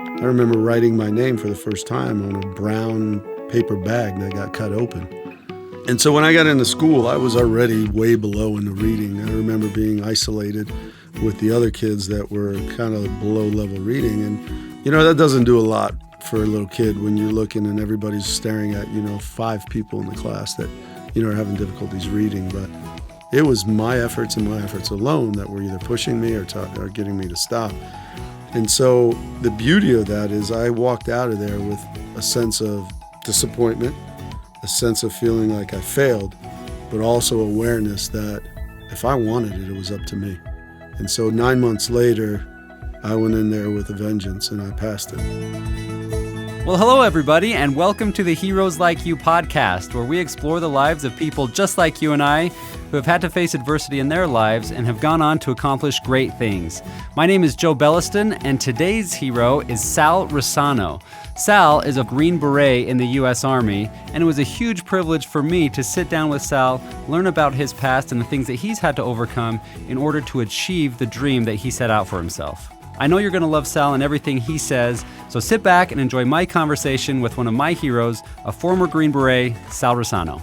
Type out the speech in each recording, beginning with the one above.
I remember writing my name for the first time on a brown paper bag that got cut open. And so when I got into school, I was already way below in the reading. I remember being isolated with the other kids that were kind of below level reading. And, that doesn't do a lot for a little kid when you're looking and everybody's staring at, 5 people in the class that, are having difficulties reading. But it was my efforts and my efforts alone that were either pushing me or getting me to stop. And so the beauty of that is I walked out of there with a sense of disappointment, a sense of feeling like I failed, but also awareness that if I wanted it, it was up to me. And so 9 months later, I went in there with a vengeance and I passed it. Well, hello, everybody, and welcome to the Heroes Like You podcast, where we explore the lives of people just like you and I who have had to face adversity in their lives and have gone on to accomplish great things. My name is Joe Belliston, and today's hero is Sal Rosanno. Sal is a Green Beret in the U.S. Army, and it was a huge privilege for me to sit down with Sal, learn about his past and the things that he's had to overcome in order to achieve the dream that he set out for himself. I know you're going to love Sal and everything he says, so sit back and enjoy my conversation with one of my heroes, a former Green Beret, Sal Rosanno.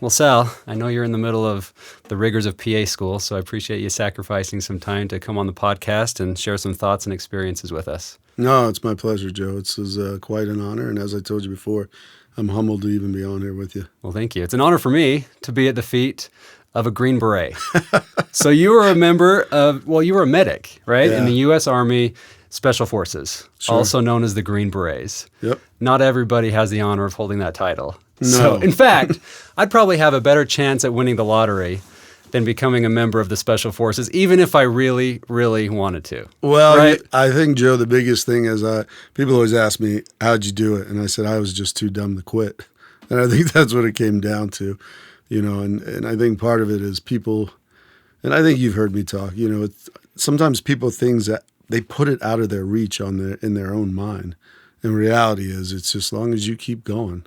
Well, Sal, I know you're in the middle of the rigors of PA school, so I appreciate you sacrificing some time to come on the podcast and share some thoughts and experiences with us. No, it's my pleasure, Joe. It's quite an honor, and as I told you before, I'm humbled to even be on here with you. Well, thank you. It's an honor for me to be at the feet of a Green Beret. So you were a member of, you were a medic, right? Yeah. In the U.S. Army Special Forces, Sure. Also known as the Green Berets. Yep. Not everybody has the honor of holding that title. No. So, in fact, I'd probably have a better chance at winning the lottery than becoming a member of the Special Forces, even if I really, really wanted to. Well, right? I think, Joe, the biggest thing is people always ask me, how'd you do it? And I said, I was just too dumb to quit. And I think that's what it came down to, and I think part of it is people, and I think you've heard me talk, sometimes people things that they put it out of their reach in their own mind. And reality is it's just as long as you keep going.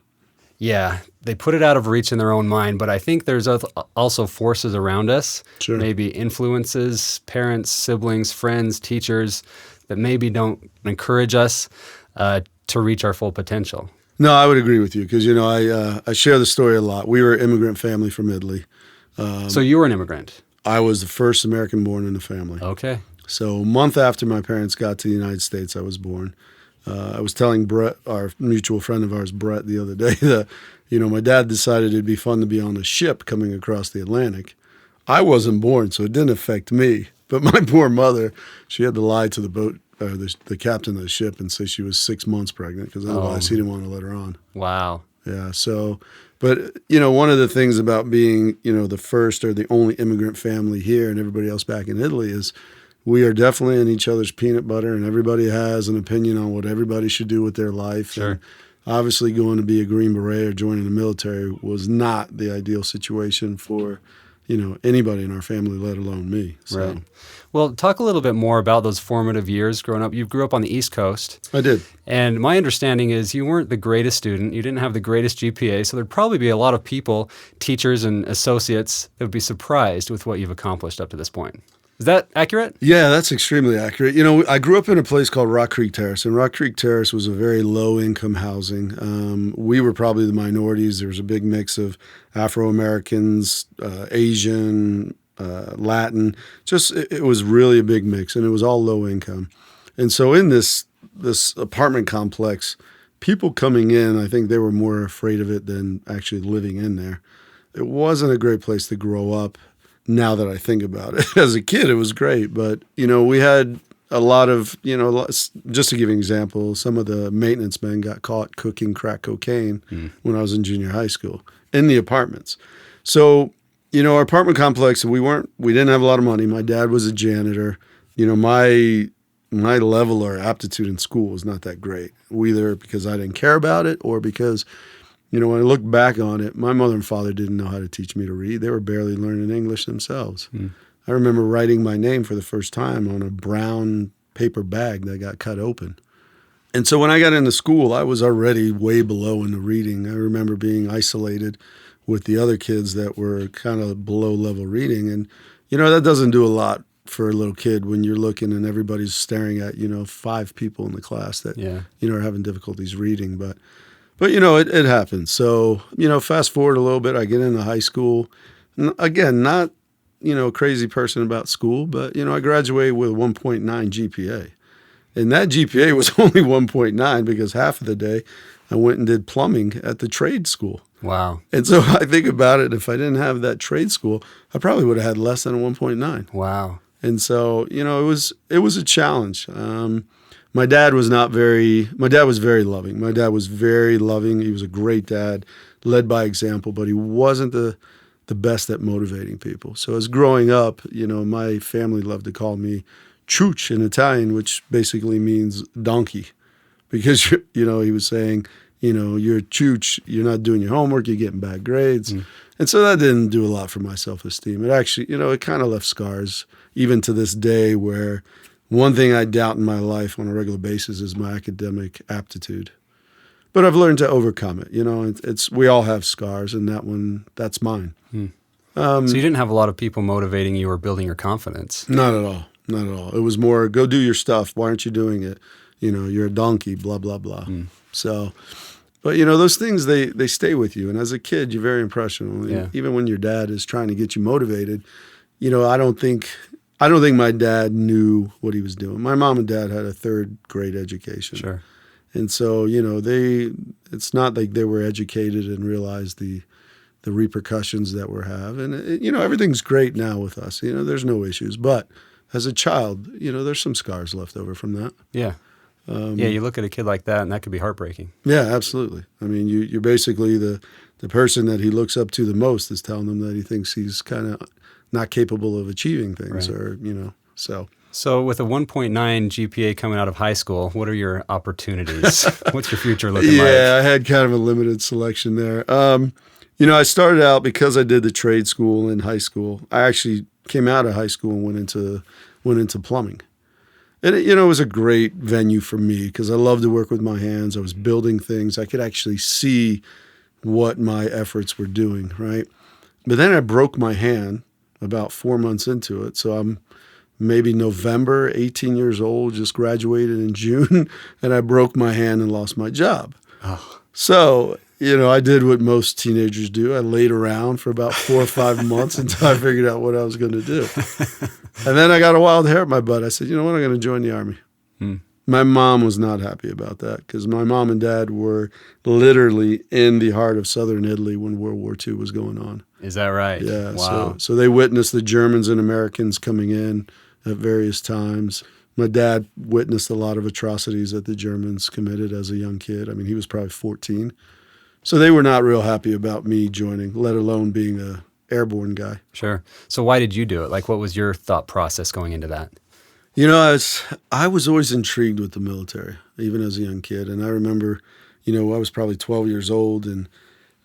Yeah, they put it out of reach in their own mind, but I think there's also forces around us, Sure. Maybe influences, parents, siblings, friends, teachers, that maybe don't encourage us to reach our full potential. No, I would agree with you because, I share the story a lot. We were an immigrant family from Italy. So you were an immigrant? I was the first American born in the family. Okay. So a month after my parents got to the United States, I was born. I was telling Bret, our mutual friend of ours, Bret, the other day that, my dad decided it'd be fun to be on a ship coming across the Atlantic. I wasn't born, so it didn't affect me. But my poor mother, she had to lie to the boat, the captain of the ship, and say she was 6 months pregnant because otherwise he didn't want to let her on. Wow. Yeah. So, but, one of the things about being, the first or the only immigrant family here and everybody else back in Italy is we are definitely in each other's peanut butter, and everybody has an opinion on what everybody should do with their life. Sure. And obviously going to be a Green Beret or joining the military was not the ideal situation for, anybody in our family, let alone me. So. Right. Well, talk a little bit more about those formative years growing up. You grew up on the East Coast. I did. And my understanding is you weren't the greatest student. You didn't have the greatest GPA. So there'd probably be a lot of people, teachers and associates, that would be surprised with what you've accomplished up to this point. Is that accurate? Yeah, that's extremely accurate. I grew up in a place called Rock Creek Terrace, and Rock Creek Terrace was a very low-income housing. We were probably the minorities. There was a big mix of Afro-Americans, Asian, Latin. It was really a big mix, and it was all low income. And so in this apartment complex, people coming in, I think they were more afraid of it than actually living in there. It wasn't a great place to grow up. Now that I think about it, as a kid, it was great. But, we had a lot of, just to give you an example, some of the maintenance men got caught cooking crack cocaine when I was in junior high school in the apartments. So, our apartment complex, we didn't have a lot of money. My dad was a janitor. My level or aptitude in school was not that great, either because I didn't care about it or because when I look back on it, my mother and father didn't know how to teach me to read. They were barely learning English themselves. I remember writing my name for the first time on a brown paper bag that got cut open. And so when I got into school, I was already way below in the reading. I remember being isolated with the other kids that were kind of below level reading. And, that doesn't do a lot for a little kid when you're looking and everybody's staring at, 5 people in the class that, Yeah. are having difficulties reading. But it happens. So, fast forward a little bit, I get into high school. Again, not, a crazy person about school, but, I graduated with a 1.9 GPA. And that GPA was only 1.9 because half of the day I went and did plumbing at the trade school. Wow. And so I think about it, if I didn't have that trade school, I probably would have had less than a 1.9. Wow. And so, it was a challenge. My dad was very loving. My dad was very loving. He was a great dad, led by example, but he wasn't the best at motivating people. So as growing up, my family loved to call me Ciuccio in Italian, which basically means donkey, because, he was saying, you're a Ciuccio, you're not doing your homework, you're getting bad grades. And so that didn't do a lot for my self-esteem. It actually, it kind of left scars, even to this day, where one thing I doubt in my life on a regular basis is my academic aptitude. But I've learned to overcome it. We all have scars, and that's mine. So you didn't have a lot of people motivating you or building your confidence? Not at all. Not at all. It was more, go do your stuff. Why aren't you doing it? You're a donkey, blah, blah, blah. So, but those things, they stay with you. And as a kid, you're very impressionable. Yeah. Even when your dad is trying to get you motivated, I don't think my dad knew what he was doing. My mom and dad had a 3rd grade education. Sure. And so, it's not like they were educated and realized the repercussions that we're having. And, everything's great now with us. There's no issues. But as a child, there's some scars left over from that. Yeah. You look at a kid like that, and that could be heartbreaking. Yeah, absolutely. I mean, you're basically the person that he looks up to the most is telling him that he thinks he's kind of not capable of achieving things, Right. or, so. So with a 1.9 GPA coming out of high school, what are your opportunities? What's your future looking like? Yeah, I had kind of a limited selection there. I started out because I did the trade school in high school. I actually came out of high school and went into plumbing. And it was a great venue for me because I love to work with my hands. I was building things. I could actually see what my efforts were doing, right? But then I broke my hand about 4 months into it. So I'm maybe November, 18 years old, just graduated in June, and I broke my hand and lost my job. Oh. So, I did what most teenagers do. I laid around for about 4 or 5 months until I figured out what I was going to do. And then I got a wild hair at my butt. I said, you know what, I'm going to join the Army. My mom was not happy about that because my mom and dad were literally in the heart of southern Italy when World War II was going on. Is that right? Yeah. Wow. So they witnessed the Germans and Americans coming in at various times. My dad witnessed a lot of atrocities that the Germans committed as a young kid. I mean, he was probably 14. So they were not real happy about me joining, let alone being a airborne guy. Sure. So why did you do it? Like, what was your thought process going into that? I was always intrigued with the military, even as a young kid. And I remember, I was probably 12 years old, and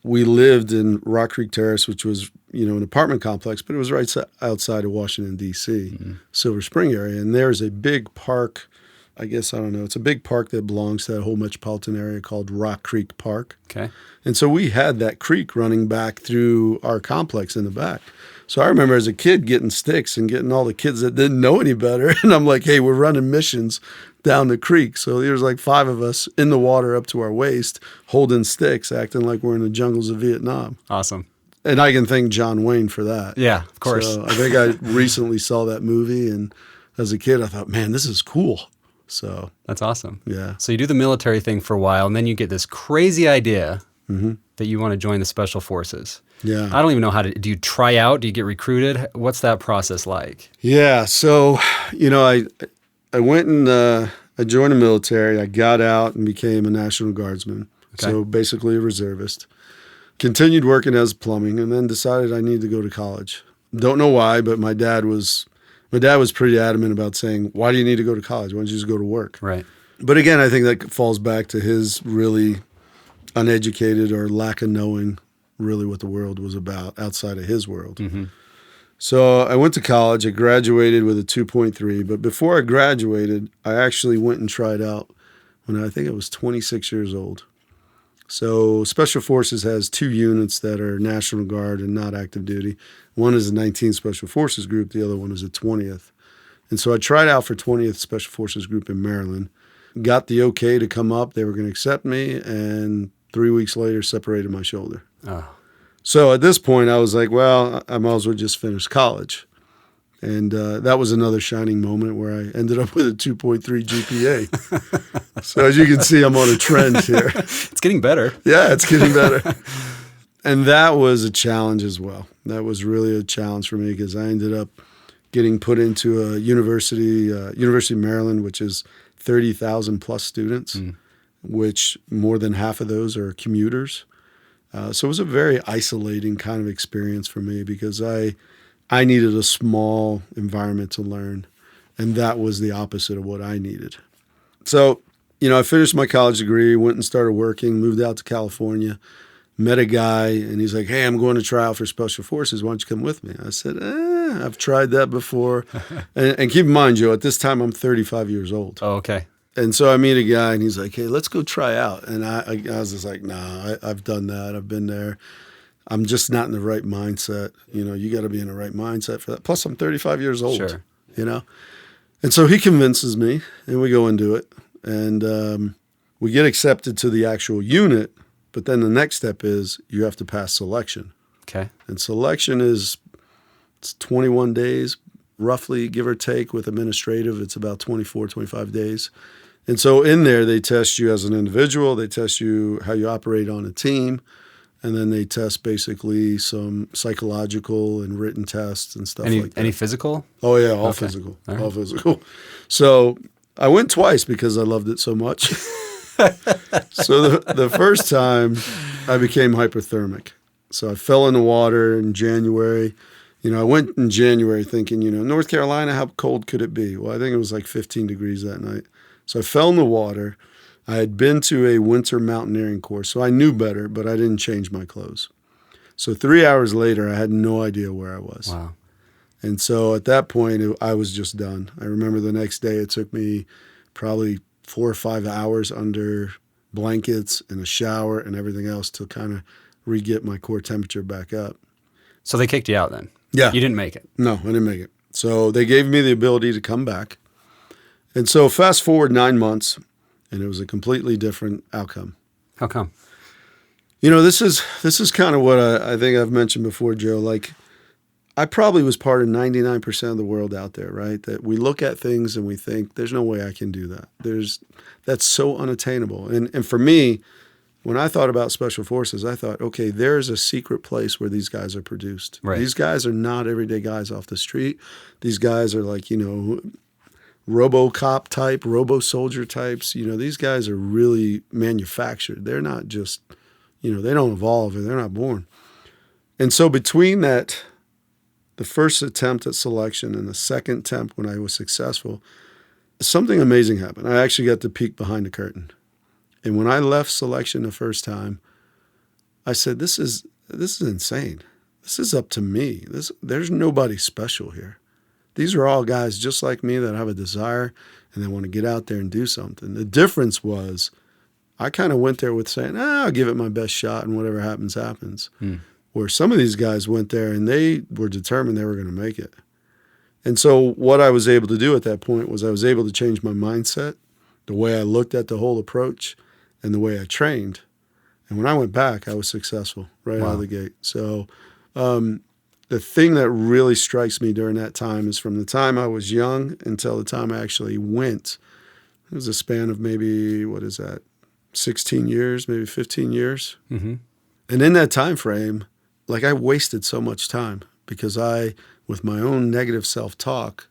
we lived in Rock Creek Terrace, which was, an apartment complex, but it was right outside of Washington, D.C., Silver Spring area. And there's a big park, it's a big park that belongs to that whole metropolitan area called Rock Creek Park. Okay. And so we had that creek running back through our complex in the back. So I remember as a kid getting sticks and getting all the kids that didn't know any better. And I'm like, hey, we're running missions down the creek. So there's like 5 of us in the water up to our waist holding sticks, acting like we're in the jungles of Vietnam. Awesome. And I can thank John Wayne for that. Yeah, of course. So I think I recently saw that movie. And as a kid, I thought, man, this is cool. So that's awesome. Yeah. So you do the military thing for a while, and then you get this crazy idea that you want to join the Special Forces. Yeah. I don't even know do you try out? Do you get recruited? What's that process like? Yeah. So, I went and I joined the military. I got out and became a National Guardsman. Okay. So basically a reservist. Continued working as plumbing and then decided I needed to go to college. Don't know why, but my dad was pretty adamant about saying, why do you need to go to college? Why don't you just go to work? Right. But again, I think that falls back to his really uneducated or lack of knowing really what the world was about outside of his world. So I went to college. I graduated with a 2.3. But before I graduated, I actually went and tried out when I think I was 26 years old. So Special Forces has 2 units that are National Guard and not active duty. One is the 19th Special Forces Group. The other one is the 20th. And so I tried out for 20th Special Forces Group in Maryland, got the okay to come up. They were going to accept me, and 3 weeks later separated my shoulder. Oh. So at this point, I was like, well, I might as well just finish college. And that was another shining moment where I ended up with a 2.3 GPA. So as you can see, I'm on a trend here. It's getting better. Yeah, it's getting better. And that was a challenge as well. That was really a challenge for me because I ended up getting put into a University of Maryland, which is 30,000 plus students, which more than half of those are commuters. So it was a very isolating kind of experience for me because I needed a small environment to learn, and that was the opposite of what I needed. So, I finished my college degree, went and started working, moved out to California, met a guy, and he's like, hey, I'm going to try out for Special Forces. Why don't you come with me? I said, I've tried that before. and keep in mind, Joe, at this time, I'm 35 years old. Oh, okay. And so I meet a guy, and he's like, hey, let's go try out. And I was just like, nah, I've done that. I've been there. I'm just not in the right mindset. You got to be in the right mindset for that. Plus, I'm 35 years old, Sure. And so he convinces me, and we go and do it. And we get accepted to the actual unit, but then the next step is you have to pass selection. Okay. And selection it's 21 days, roughly, give or take, with administrative. It's about 24, 25 days. And so in there, they test you as an individual. They test you how you operate on a team. And then they test basically some psychological and written tests and stuff like that. Any physical? Oh, yeah, all Okay. physical. All right. All physical. So I went twice because I loved it so much. So the first time I became hypothermic. So I fell in the water in January. I went in January thinking, North Carolina, how cold could it be? Well, I think it was like 15 degrees that night. So I fell in the water. I had been to a winter mountaineering course, so I knew better, but I didn't change my clothes. So 3 hours later, I had no idea where I was. Wow. And so at that point, I was just done. I remember the next day, it took me probably 4 or 5 hours under blankets and a shower and everything else to kind of re-get my core temperature back up. So they kicked you out then? Yeah. You didn't make it? No, I didn't make it. So they gave me the ability to come back. And so fast forward 9 months, and it was a completely different outcome. How come? This is kind of what I think I've mentioned before, Joe. Like, I probably was part of 99% of the world out there, right? That we look at things and we think, there's no way I can do that. That's so unattainable. And for me, when I thought about Special Forces, I thought, okay, there's a secret place where these guys are produced. Right. These guys are not everyday guys off the street. These guys are like, RoboCop type, Robo-soldier types. These guys are really manufactured. They're not just, they don't evolve and they're not born. And so between that, the first attempt at selection and the second attempt when I was successful, something amazing happened. I actually got to peek behind the curtain. And when I left selection the first time, I said, this is insane. This is up to me. There's nobody special here. These are all guys just like me that have a desire and they want to get out there and do something. The difference was I kind of went there with saying, I'll give it my best shot and whatever happens, happens. Where some of these guys went there and they were determined they were going to make it. And so what I was able to do at that point was I was able to change my mindset, the way I looked at the whole approach, and the way I trained. And when I went back, I was successful right out of the gate. So the thing that really strikes me during that time is from the time I was young until the time I actually went, it was a span of maybe, 16 years, maybe 15 years. Mm-hmm. And in that time frame, like I wasted so much time because I, with my own negative self-talk,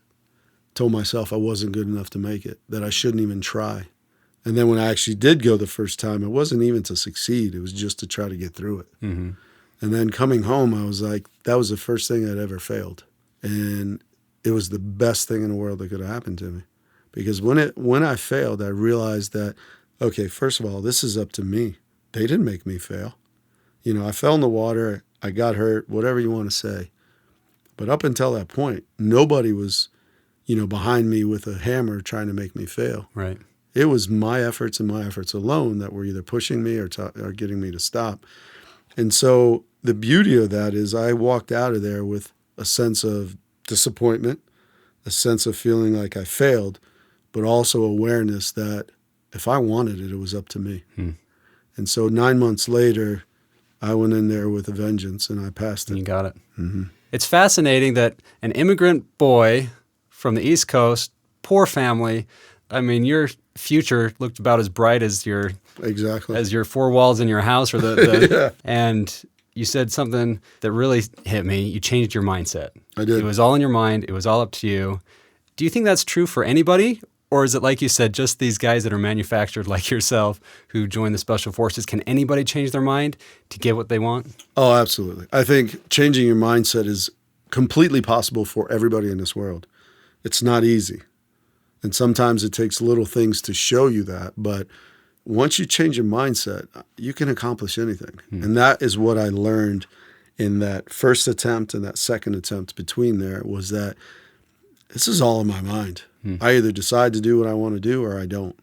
told myself I wasn't good enough to make it, that I shouldn't even try. And then when I actually did go the first time, it wasn't even to succeed. It was just to try to get through it. Mm-hmm. And then coming home, I was like, that was the first thing I'd ever failed. And it was the best thing in the world that could have happened to me. Because when I failed, I realized that, okay, first of all, this is up to me. They didn't make me fail. I fell in the water, I got hurt, whatever you want to say. But up until that point, nobody was, behind me with a hammer trying to make me fail. Right. It was my efforts and my efforts alone that were either pushing me or getting me to stop. And so the beauty of that is I walked out of there with a sense of disappointment, a sense of feeling like I failed, but also awareness that if I wanted it, it was up to me. And so 9 months later, I went in there with a vengeance and I passed it. You got it. It's fascinating that an immigrant boy from the East Coast, poor family, I mean, your future looked about as bright as your four walls in your house, or Yeah. And you said something that really hit me. You changed your mindset. I did. It was all in your mind. It was all up to you. Do you think that's true for anybody? Or is it, like you said, just these guys that are manufactured like yourself who join the Special Forces? Can anybody change their mind to get what they want? Oh, absolutely. I think changing your mindset is completely possible for everybody in this world. It's not easy. And sometimes it takes little things to show you that. But once you change your mindset, you can accomplish anything. And that is what I learned in that first attempt and that second attempt between there, was that this is all in my mind. I either decide to do what I want to do or I don't.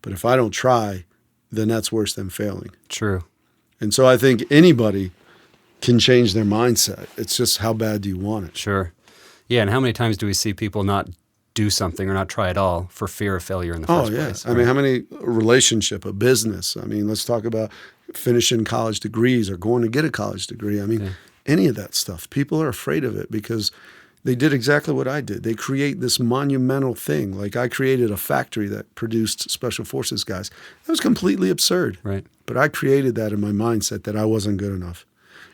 But if I don't try, then that's worse than failing. True. And so I think anybody can change their mindset. It's just how bad do you want it? Sure. Yeah, and how many times do we see people not do something or not try at all for fear of failure in the first place? I mean, how many relationship, a business? I mean, let's talk about finishing college degrees or going to get a college degree. I mean, any of that stuff. People are afraid of it because they did exactly what I did. They create this monumental thing. Like I created a factory that produced Special Forces guys. That was completely absurd. Right. But I created that in my mindset that I wasn't good enough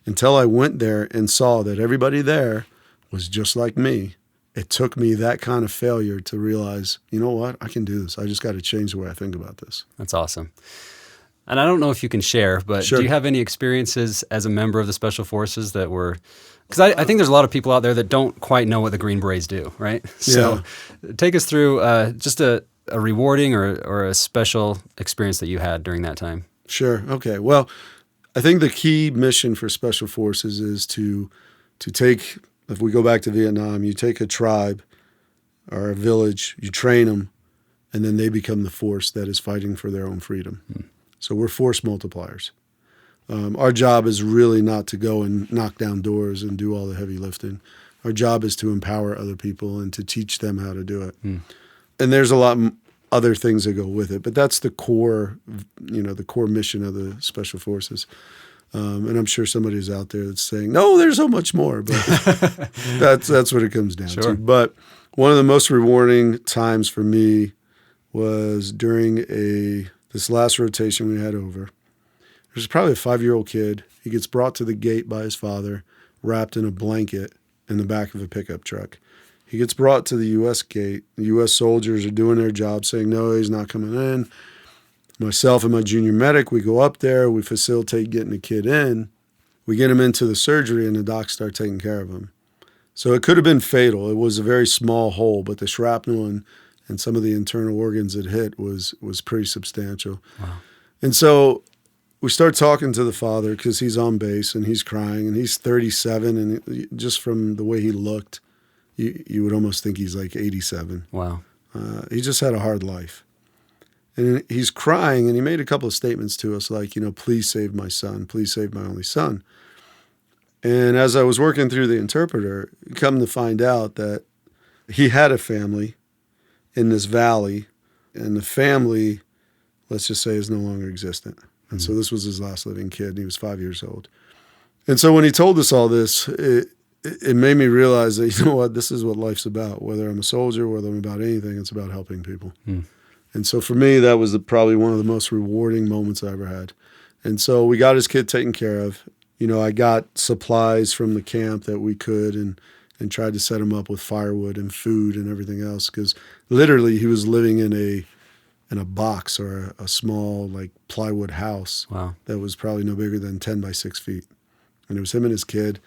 until I went there and saw that everybody there was just like me. It took me that kind of failure to realize, you know what, I can do this. I just got to change the way I think about this. That's awesome. And I don't know if you can share, but Sure. Do you have any experiences as a member of the Special Forces that were, because I think there's a lot of people out there that don't quite know what the Green Berets do, right? So take us through just a rewarding or a special experience that you had during that time. Sure. Okay. Well, I think the key mission for Special Forces is to take, if we go back to Vietnam, you take a tribe or a village, you train them, and then they become the force that is fighting for their own freedom. So we're force multipliers. Our job is really not to go and knock down doors and do all the heavy lifting. Our job is to empower other people and to teach them how to do it. And there's a lot other things that go with it, but that's the core, the core mission of the Special Forces. And I'm sure somebody's out there that's saying, no, there's so much more, but that's what it comes down to. But one of the most rewarding times for me was during this last rotation we had over. There's probably a 5-year-old kid. He gets brought to the gate by his father, wrapped in a blanket in the back of a pickup truck. He gets brought to the U.S. gate. The U.S. soldiers are doing their job, saying, no, he's not coming in. Myself and my junior medic, we go up there. We facilitate getting the kid in. We get him into the surgery, and the docs start taking care of him. So it could have been fatal. It was a very small hole, but the shrapnel and some of the internal organs it hit was pretty substantial. Wow. And so we start talking to the father because he's on base and he's crying, and he's 37, and just from the way he looked, you would almost think he's like 87. Wow. He just had a hard life. And he's crying, and he made a couple of statements to us like, please save my son, please save my only son. And as I was working through the interpreter, come to find out that he had a family in this valley, and the family, let's just say, is no longer existent. And so this was his last living kid, and he was 5 years old. And so when he told us all this, it made me realize that, you know what, this is what life's about. Whether I'm a soldier, whether I'm about anything, it's about helping people. And so for me, that was probably one of the most rewarding moments I ever had. And so we got his kid taken care of. I got supplies from the camp that we could and tried to set him up with firewood and food and everything else, because literally he was living in a box or a small like plywood house. Wow. That was probably no bigger than 10 by 6 feet. And it was him and his kid.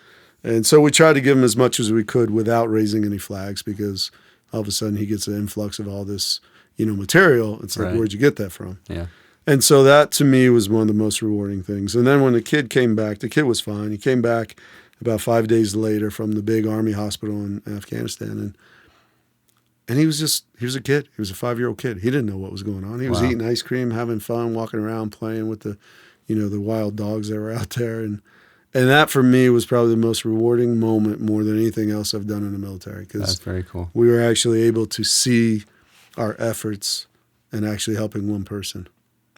And so we tried to give him as much as we could without raising any flags, because all of a sudden he gets an influx of all this, material. It's like, Right. Where'd you get that from? Yeah. And so that to me was one of the most rewarding things. And then when the kid came back, the kid was fine. He came back about 5 days later from the big army hospital in Afghanistan. And he was a kid. He was a 5-year-old kid. He didn't know what was going on. He was eating ice cream, having fun, walking around, playing with the wild dogs that were out there. And And that for me was probably the most rewarding moment more than anything else I've done in the military. That's very cool. We were actually able to see our efforts and actually helping one person.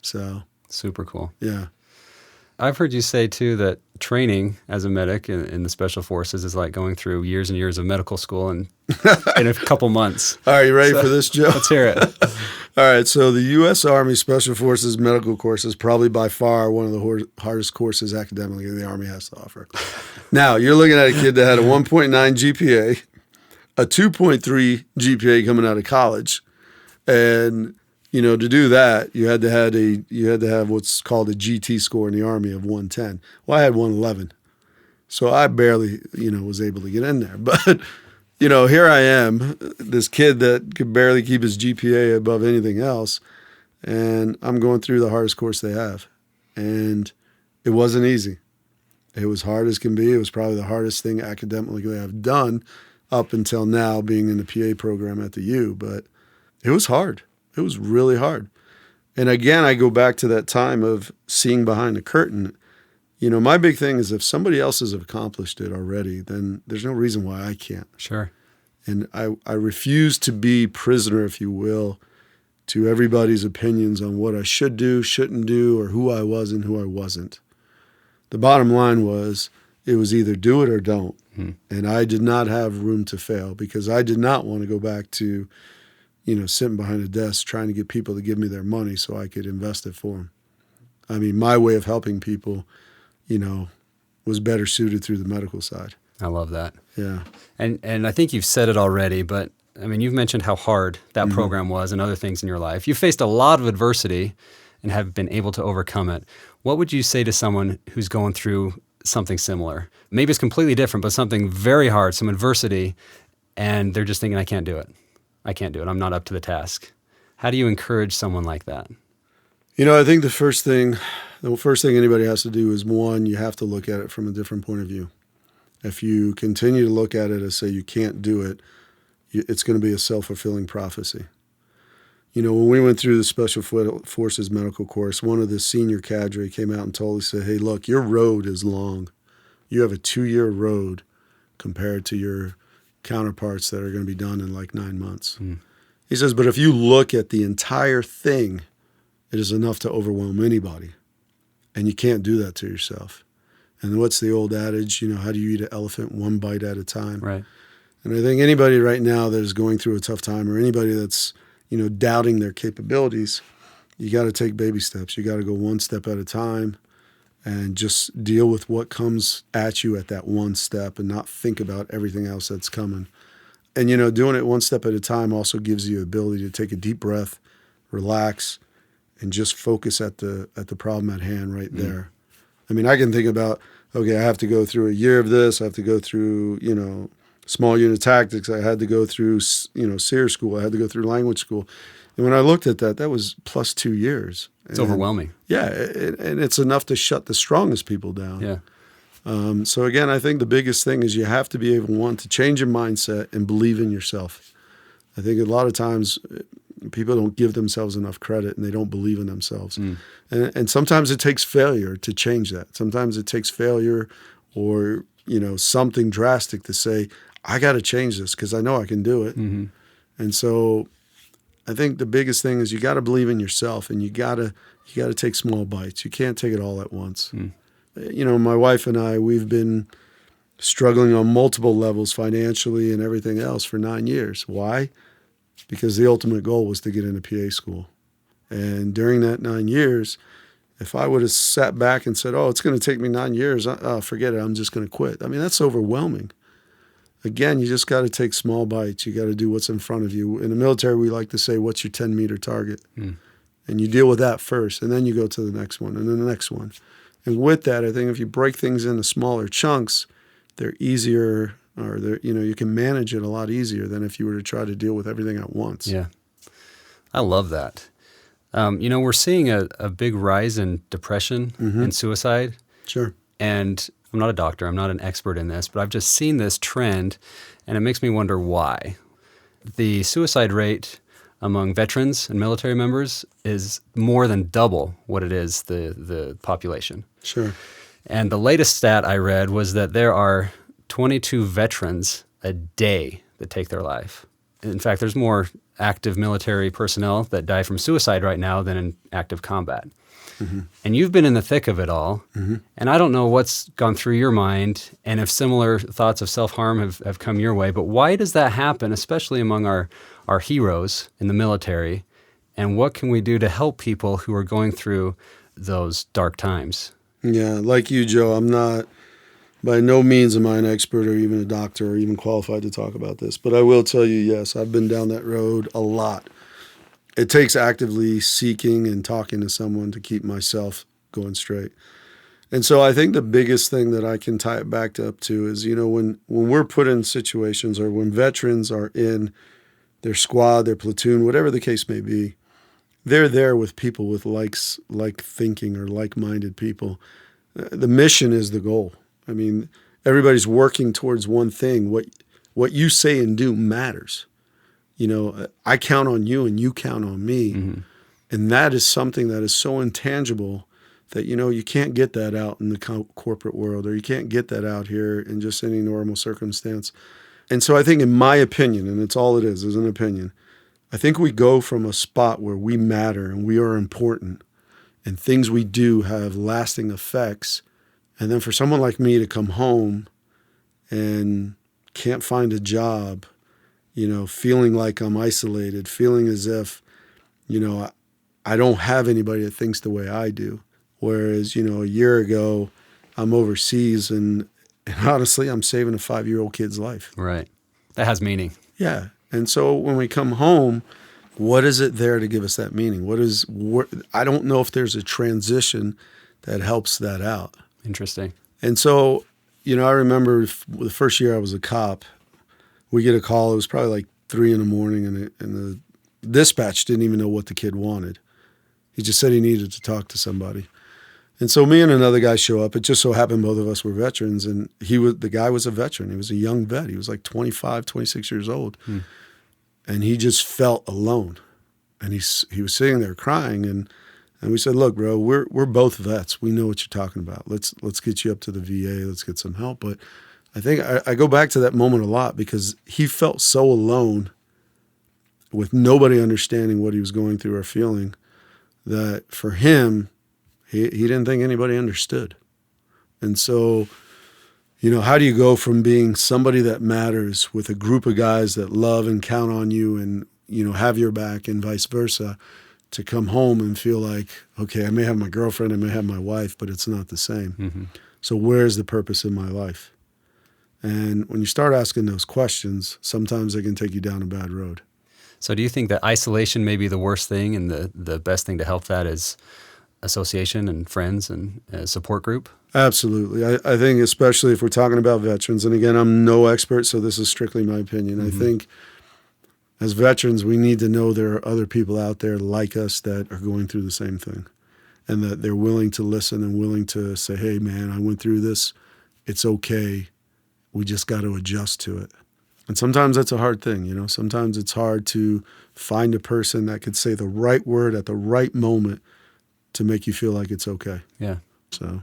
So super cool. Yeah. I've heard you say too that training as a medic in the special forces is like going through years and years of medical school in a couple months. All right, you ready for this, Joe? Let's hear it. All right, so the U.S. Army Special Forces medical course is probably by far one of the hardest courses academically the Army has to offer. Now, you're looking at a kid that had a 1.9 GPA, a 2.3 GPA coming out of college, and to do that, you had to have what's called a GT score in the Army of 110. Well, I had 111, so I barely was able to get in there, but. Here I am, this kid that could barely keep his GPA above anything else, and I'm going through the hardest course they have. And it wasn't easy. It was hard as can be. It was probably the hardest thing academically I've done up until now, being in the PA program at the U. But it was hard. It was really hard. And again, I go back to that time of seeing behind the curtain. My big thing is if somebody else has accomplished it already, then there's no reason why I can't. Sure. And I refuse to be prisoner, if you will, to everybody's opinions on what I should do, shouldn't do, or who I was and who I wasn't. The bottom line was it was either do it or don't. And I did not have room to fail because I did not want to go back to, sitting behind a desk trying to get people to give me their money so I could invest it for them. I mean, my way of helping people was better suited through the medical side. I love that. Yeah. And I think you've said it already, but I mean, you've mentioned how hard that program was and other things in your life. You faced a lot of adversity and have been able to overcome it. What would you say to someone who's going through something similar? Maybe it's completely different, but something very hard, some adversity, and they're just thinking, I can't do it. I can't do it. I'm not up to the task. How do you encourage someone like that? I think the first thing anybody has to do is, one, you have to look at it from a different point of view. If you continue to look at it as say you can't do it, it's going to be a self-fulfilling prophecy. When we went through the Special Forces medical course, one of the senior cadre came out and told us, said, hey, look, your road is long. You have a 2-year road compared to your counterparts that are going to be done in like 9 months. He says, but if you look at the entire thing, it is enough to overwhelm anybody. And you can't do that to yourself. And what's the old adage, how do you eat an elephant one bite at a time? Right. And I think anybody right now that is going through a tough time, or anybody that's, doubting their capabilities, you got to take baby steps. You got to go one step at a time and just deal with what comes at you at that one step and not think about everything else that's coming. And, doing it one step at a time also gives you the ability to take a deep breath, relax, and just focus at the problem at hand right there. I mean, I can think about, okay, I have to go through a year of this. I have to go through, small unit tactics. I had to go through, SEER school. I had to go through language school. And when I looked at that was plus 2 years. It's overwhelming. Yeah, and it's enough to shut the strongest people down. Yeah. So again, I think the biggest thing is you have to be able, one, to change your mindset and believe in yourself. I think a lot of times people don't give themselves enough credit and they don't believe in themselves. And sometimes it takes failure to change that. Sometimes it takes failure or, something drastic to say, I got to change this because I know I can do it. And so I think the biggest thing is you got to believe in yourself and you got to take small bites. You can't take it all at once. My wife and I, we've been struggling on multiple levels financially and everything else for 9 years. Why? Because the ultimate goal was to get into PA school. And during that 9 years, if I would have sat back and said, it's going to take me 9 years, forget it, I'm just going to quit. I mean, that's overwhelming. Again, you just got to take small bites. You got to do what's in front of you. In the military, we like to say, what's your 10-meter target? And you deal with that first, and then you go to the next one, and then the next one. And with that, I think if you break things into smaller chunks, they're easier, or you can manage it a lot easier than if you were to try to deal with everything at once. Yeah. I love that. We're seeing a big rise in depression and suicide. Sure. And I'm not a doctor, I'm not an expert in this, but I've just seen this trend, and it makes me wonder why. The suicide rate among veterans and military members is more than double what it is the population. Sure. And the latest stat I read was that there are 22 veterans a day that take their life. In fact, there's more active military personnel that die from suicide right now than in active combat. Mm-hmm. And you've been in the thick of it all. Mm-hmm. And I don't know what's gone through your mind and if similar thoughts of self-harm have come your way, but why does that happen, especially among our heroes in the military? And what can we do to help people who are going through those dark times? Yeah, like you, Joe, by no means am I an expert or even a doctor or even qualified to talk about this. But I will tell you, yes, I've been down that road a lot. It takes actively seeking and talking to someone to keep myself going straight. And so I think the biggest thing that I can tie it back up to is, when we're put in situations or when veterans are in their squad, their platoon, whatever the case may be, they're there with people with like thinking or like-minded people. The mission is the goal. I mean, everybody's working towards one thing. What you say and do matters. I count on you and you count on me. Mm-hmm. And that is something that is so intangible that, you can't get that out in the corporate world, or you can't get that out here in just any normal circumstance. And so I think, in my opinion, and it's all it is an opinion, I think we go from a spot where we matter and we are important and things we do have lasting effects. And then for someone like me to come home and can't find a job, feeling like I'm isolated, feeling as if, I don't have anybody that thinks the way I do. Whereas, a year ago, I'm overseas and honestly, I'm saving a 5-year-old kid's life. Right. That has meaning. Yeah. And so when we come home, what is it there to give us that meaning? I don't know if there's a transition that helps that out. Interesting. And so, I remember the first year I was a cop, we get a call. It was probably like 3 a.m, and the dispatch didn't even know what the kid wanted. He just said he needed to talk to somebody. And so me and another guy show up. It just so happened both of us were veterans, and the guy was a veteran. He was a young vet. He was like 25, 26 years old. And he just felt alone. And he was sitting there crying, and we said, "Look, bro, we're both vets. We know what you're talking about. Let's get you up to the VA. Let's get some help." But I think I go back to that moment a lot because he felt so alone with nobody understanding what he was going through or feeling that for him, he didn't think anybody understood. And so, how do you go from being somebody that matters with a group of guys that love and count on you and, have your back and vice versa, to come home and feel like, okay, I may have my girlfriend, I may have my wife, but it's not the same. Mm-hmm. So where's the purpose in my life? And when you start asking those questions, sometimes they can take you down a bad road. So do you think that isolation may be the worst thing, and the best thing to help that is association and friends and a support group? Absolutely. I think especially if we're talking about veterans, and again, I'm no expert, so this is strictly my opinion. Mm-hmm. I think as veterans, we need to know there are other people out there like us that are going through the same thing, and that they're willing to listen and willing to say, "Hey, man, I went through this. It's okay. We just got to adjust to it." And sometimes that's a hard thing, Sometimes it's hard to find a person that could say the right word at the right moment to make you feel like it's okay. Yeah. So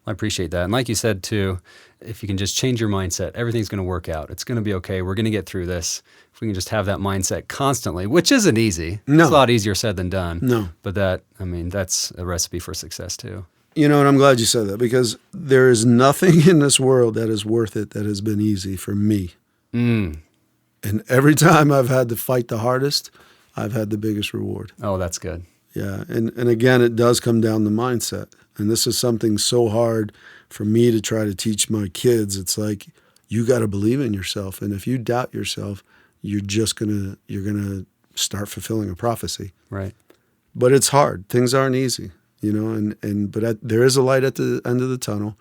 I appreciate that. And like you said, too, if you can just change your mindset, everything's going to work out. It's going to be okay. We're going to get through this. If we can just have that mindset constantly, which isn't easy. No. It's a lot easier said than done. No. But that's a recipe for success, too. And I'm glad you said that, because there is nothing in this world that is worth it that has been easy for me. And every time I've had to fight the hardest, I've had the biggest reward. Oh, that's good. Yeah. And again, it does come down to mindset. And this is something so hard for me to try to teach my kids. It's like, you got to believe in yourself. And if you doubt yourself, you're going to start fulfilling a prophecy. Right. But it's hard. Things aren't easy, but there is a light at the end of the tunnel.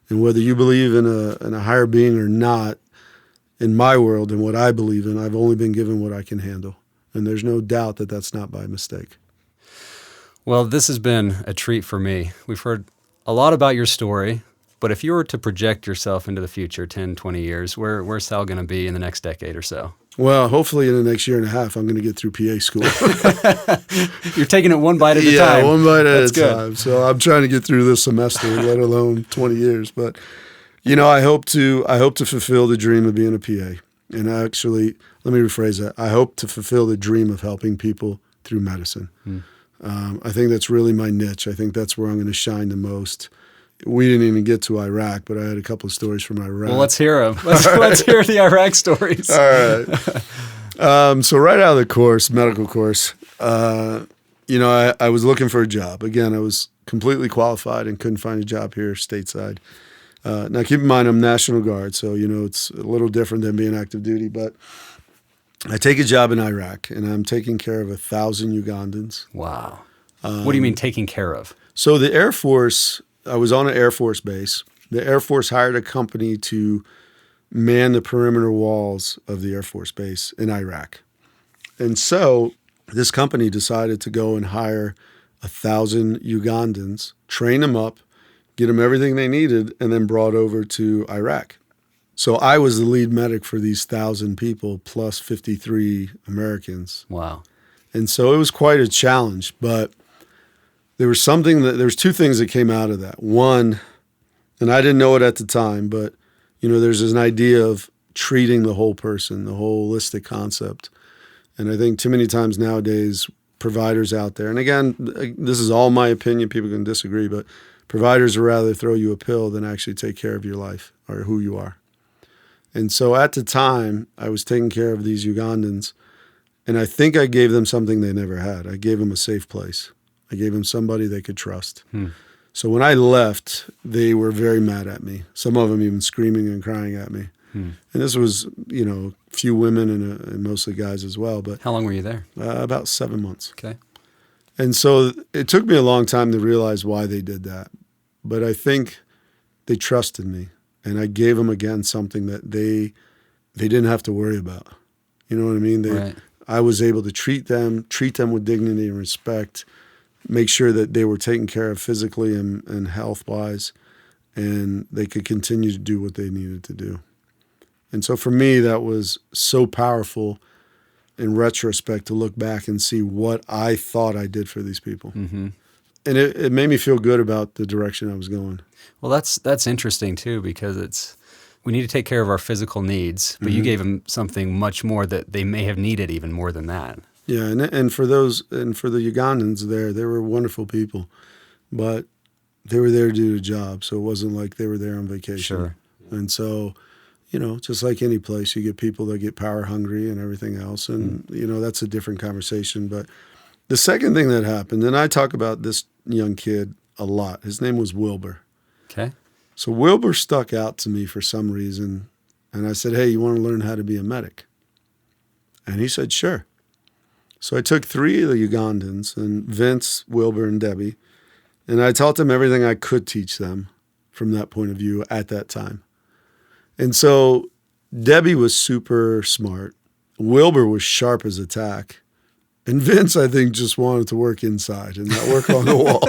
And whether you believe in a higher being or not, in my world and what I believe in, I've only been given what I can handle. And there's no doubt that that's not by mistake. Well, this has been a treat for me. We've heard a lot about your story, but if you were to project yourself into the future, 10, 20 years, where's Sal going to be in the next decade or so? Well, hopefully in the next year and a half, I'm going to get through PA school. You're taking it one bite at a Yeah, time. one bite at That's a good. time. So I'm trying to get through this semester, let alone 20 years. But, I hope to fulfill the dream of being a PA. And actually, let me rephrase that. I hope to fulfill the dream of helping people through medicine. I think that's really my niche. I think that's where I'm going to shine the most. We didn't even get to Iraq, but I had a couple of stories from Iraq. Well, let's hear them. Let's hear the Iraq stories. All right. So right out of the course, medical course, I was looking for a job. Again, I was completely qualified and couldn't find a job here stateside. Now, keep in mind, I'm National Guard, so, it's a little different than being active duty. But I take a job in Iraq, and I'm taking care of 1,000 Ugandans. Wow. What do you mean taking care of? So the Air Force, I was on an Air Force base. The Air Force hired a company to man the perimeter walls of the Air Force base in Iraq. And so this company decided to go and hire 1,000 Ugandans, train them up, get them everything they needed, and then brought over to Iraq. So I was the lead medic for these 1,000 people plus 53 Americans. Wow. And so it was quite a challenge, but there was two things that came out of that. One, and I didn't know it at the time, but there's an idea of treating the whole person, the holistic concept. And I think too many times nowadays, providers out there, and again, this is all my opinion, people can disagree, but providers would rather throw you a pill than actually take care of your life or who you are. And so at the time, I was taking care of these Ugandans, and I think I gave them something they never had. I gave them a safe place. I gave them somebody they could trust. So when I left, they were very mad at me. Some of them even screaming and crying at me. And this was, a few women and mostly guys as well. But how long were you there? About 7 months. Okay. And so it took me a long time to realize why they did that. But I think they trusted me. And I gave them, again, something that they didn't have to worry about. You know what I mean? Right. I was able to treat them with dignity and respect, make sure that they were taken care of physically and health-wise, and they could continue to do what they needed to do. And so for me, that was so powerful in retrospect to look back and see what I thought I did for these people. Mm-hmm. And it made me feel good about the direction I was going. Well, that's interesting too, because we need to take care of our physical needs, but you gave them something much more that they may have needed even more than that. Yeah, and for the Ugandans they were wonderful people, but they were there to do the job, so it wasn't like they were there on vacation. Sure. And so, just like any place, you get people that get power hungry and everything else, and that's a different conversation. But the second thing that happened, and I talk about this young kid a lot. His name was Wilbur. Okay. So Wilbur stuck out to me for some reason, and I said, "Hey, you want to learn how to be a medic?" And he said, "Sure." So I took 3 of the Ugandans, and Vince, Wilbur, and Debbie, and I taught them everything I could teach them from that point of view at that time. And so Debbie was super smart. Wilbur was sharp as a tack. And Vince, I think, just wanted to work inside and not work on the wall.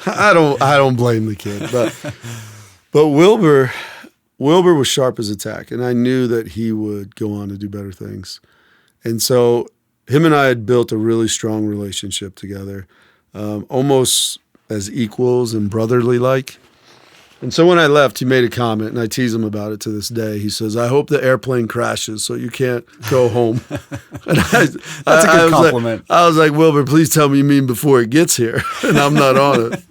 I don't blame the kid, but Wilbur was sharp as a tack, and I knew that he would go on to do better things. And so him and I had built a really strong relationship together, almost as equals and brotherly like. And so when I left, he made a comment, and I tease him about it to this day. He says, "I hope the airplane crashes so you can't go home." And That's a good compliment. I was like, "Wilbur, please tell me you mean before it gets here, and I'm not on it."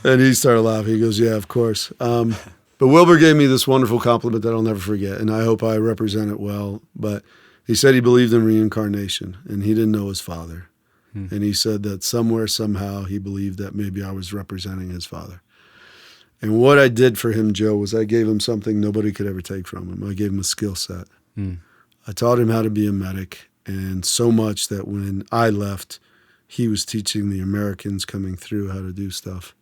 And he started laughing. He goes, "Yeah, of course." But Wilbur gave me this wonderful compliment that I'll never forget, and I hope I represent it well. But he said he believed in reincarnation, and he didn't know his father. And he said that somewhere, somehow, he believed that maybe I was representing his father. And what I did for him, Joe, was I gave him something nobody could ever take from him. I gave him a skill set. I taught him how to be a medic, and so much that when I left, he was teaching the Americans coming through how to do stuff.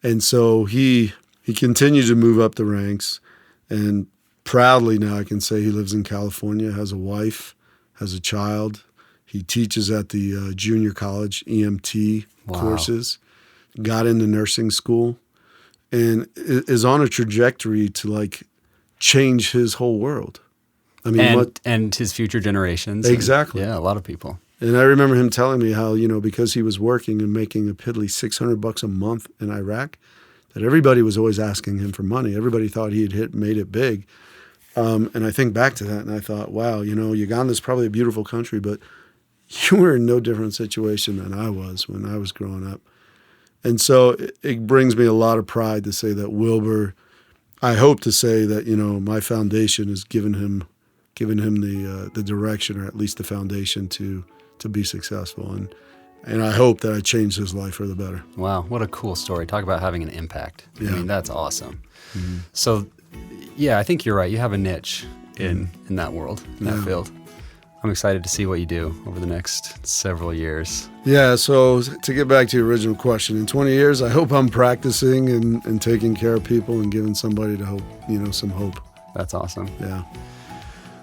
And so he continued to move up the ranks, and proudly now I can say he lives in California, has a wife, has a child. He teaches at the junior college EMT courses, got into nursing school, and is on a trajectory to change his whole world. I mean, and his future generations. Exactly. And, yeah, a lot of people. And I remember him telling me how, because he was working and making a piddly $600 a month in Iraq, that everybody was always asking him for money. Everybody thought he had made it big. And I think back to that and I thought, wow, Uganda's probably a beautiful country, but you were in no different situation than I was when I was growing up. And so it brings me a lot of pride to say that Wilbur, I hope to say that, my foundation has given him the direction, or at least the foundation to be successful. And I hope that I changed his life for the better. Wow, what a cool story. Talk about having an impact. Yeah. I mean, that's awesome. Mm-hmm. So, yeah, I think you're right. You have a niche in that world, in that field. I'm excited to see what you do over the next several years. Yeah, so to get back to your original question, in 20 years, I hope I'm practicing and taking care of people and giving somebody to hope, some hope. That's awesome. Yeah.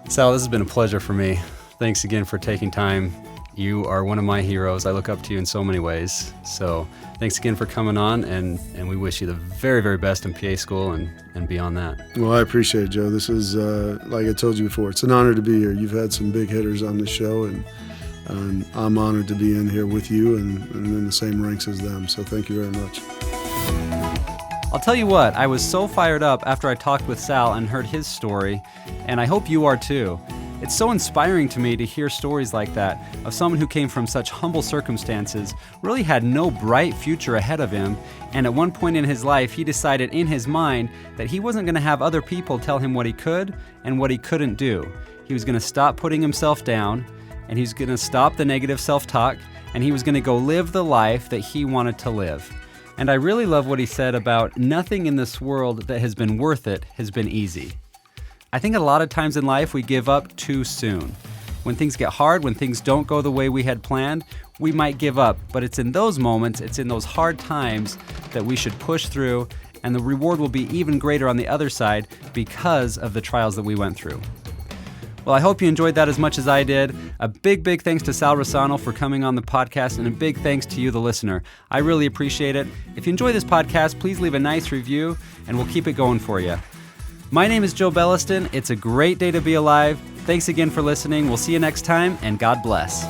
Sal, this has been a pleasure for me. Thanks again for taking time. You are one of my heroes. I look up to you in so many ways. So thanks again for coming on, and we wish you the very, very best in PA school and beyond that. Well, I appreciate it, Joe. This is, like I told you before, it's an honor to be here. You've had some big hitters on the show, and I'm honored to be in here with you and in the same ranks as them. So thank you very much. I'll tell you what, I was so fired up after I talked with Sal and heard his story, and I hope you are too. It's so inspiring to me to hear stories like that of someone who came from such humble circumstances, really had no bright future ahead of him, and at one point in his life he decided in his mind that he wasn't going to have other people tell him what he could and what he couldn't do. He was going to stop putting himself down, and he was going to stop the negative self-talk, and he was going to go live the life that he wanted to live. And I really love what he said about nothing in this world that has been worth it has been easy. I think a lot of times in life we give up too soon. When things get hard, when things don't go the way we had planned, we might give up. But it's in those moments, it's in those hard times that we should push through, and the reward will be even greater on the other side because of the trials that we went through. Well, I hope you enjoyed that as much as I did. A big, big thanks to Sal Rosanno for coming on the podcast, and a big thanks to you, the listener. I really appreciate it. If you enjoy this podcast, please leave a nice review, and we'll keep it going for you. My name is Joe Belliston. It's a great day to be alive. Thanks again for listening. We'll see you next time, and God bless.